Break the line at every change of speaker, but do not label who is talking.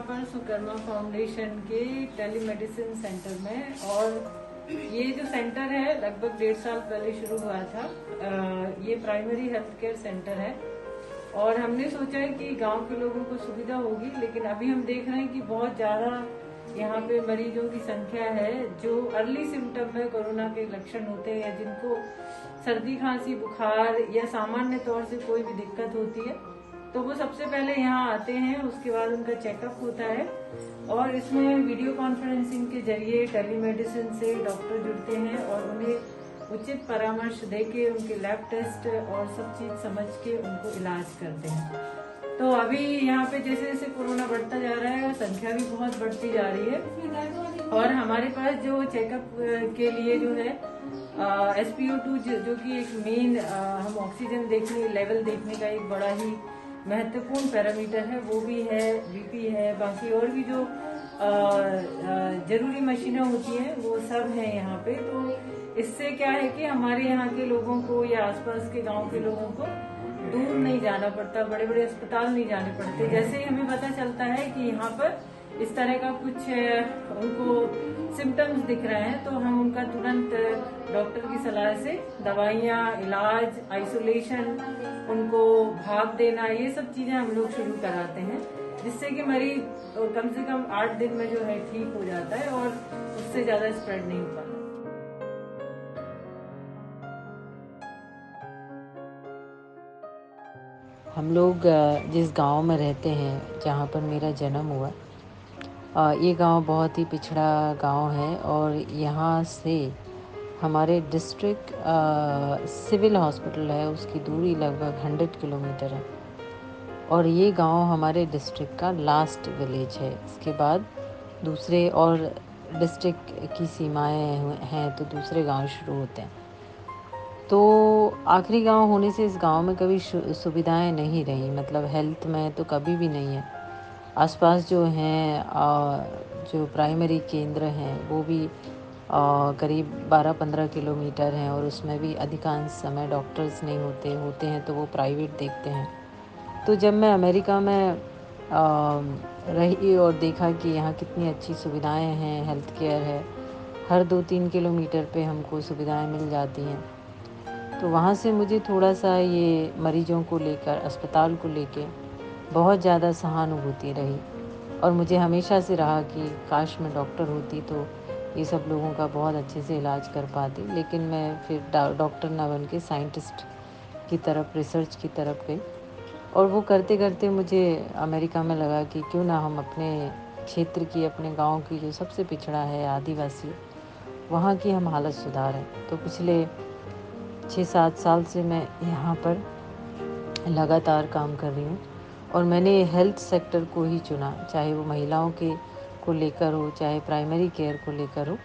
पर सुकर्मा फाउंडेशन के telemedicine centre में। और ये जो सेंटर है लगभग 1.5 साल पहले शुरू हुआ था। ये प्राइमरी हेल्थ केयर सेंटर है और हमने सोचा है कि गांव के लोगों को सुविधा होगी, लेकिन अभी हम देख रहे हैं कि बहुत ज्यादा यहाँ पे मरीजों की संख्या है जो अर्ली सिम्टम में कोरोना के लक्षण होते हैं, जिनको सर्दी खांसी बुखार या सामान्य तौर से कोई भी दिक्कत होती है तो वो सबसे पहले यहाँ आते हैं। उसके बाद उनका चेकअप होता है और इसमें वीडियो कॉन्फ्रेंसिंग के जरिए टेलीमेडिसिन से डॉक्टर जुड़ते हैं और उन्हें उचित परामर्श देके उनके लैब टेस्ट और सब चीज समझ के उनको इलाज करते हैं। तो अभी यहाँ पे जैसे जैसे कोरोना बढ़ता जा रहा है संख्या भी बहुत बढ़ती जा रही है और हमारे पास जो चेकअप के लिए जो है SpO2 जो कि एक मेन हम ऑक्सीजन देखने लेवल देखने का एक बड़ा ही महत्वपूर्ण पैरामीटर है, वो भी है, BP है, बाकी और भी जो जरूरी मशीनें होती हैं वो सब है यहाँ पे। तो इससे क्या है कि हमारे यहाँ के लोगों को या आसपास के गांव के लोगों को दूर नहीं जाना पड़ता, बड़े बड़े अस्पताल नहीं जाने पड़ते। जैसे ही हमें पता चलता है कि यहाँ पर इस तरह का कुछ उनको सिम्टम्स दिख रहे हैं तो हम उनका तुरंत डॉक्टर की सलाह से दवाइयाँ, इलाज, आइसोलेशन, उनको भाप देना, ये सब चीजें हम लोग शुरू कराते हैं, जिससे कि मरीज कम से कम 8 दिन में जो है ठीक हो जाता है और उससे ज्यादा स्प्रेड नहीं हो पाता।
हम लोग जिस गांव में रहते हैं जहां पर मेरा जन्म हुआ, ये गांव बहुत ही पिछड़ा गांव है और यहाँ से हमारे डिस्ट्रिक्ट सिविल हॉस्पिटल है, उसकी दूरी लगभग 100 किलोमीटर है और ये गांव हमारे डिस्ट्रिक्ट का लास्ट विलेज है। इसके बाद दूसरे और डिस्ट्रिक्ट की सीमाएं हैं तो दूसरे गांव शुरू होते हैं। तो आखिरी गांव होने से इस गांव में कभी सुविधाएं नहीं रही, मतलब हेल्थ में तो कभी भी नहीं है। आसपास जो हैं जो प्राइमरी केंद्र हैं वो भी करीब 12-15 किलोमीटर हैं और उसमें भी अधिकांश समय डॉक्टर्स नहीं होते हैं तो वो प्राइवेट देखते हैं। तो जब मैं अमेरिका में रही और देखा कि यहाँ कितनी अच्छी सुविधाएं हैं, हेल्थ केयर है, हर 2-3 किलोमीटर पे हमको सुविधाएं मिल जाती हैं, तो वहाँ से मुझे थोड़ा सा ये मरीजों को लेकर, अस्पताल को लेकर बहुत ज़्यादा सहानुभूति रही और मुझे हमेशा से रहा कि काश मैं डॉक्टर होती तो ये सब लोगों का बहुत अच्छे से इलाज कर पाती। लेकिन मैं फिर डॉक्टर ना बन के साइंटिस्ट की तरफ, रिसर्च की तरफ गई और वो करते करते मुझे अमेरिका में लगा कि क्यों ना हम अपने क्षेत्र की, अपने गांव की जो सबसे पिछड़ा है, आदिवासी, वहाँ की हम हालत सुधारें। तो पिछले 6-7 साल से मैं यहाँ पर लगातार काम कर रही हूँ और मैंने हेल्थ सेक्टर को ही चुना, चाहे वो महिलाओं के को लेकर हो, चाहे प्राइमरी केयर को लेकर हो।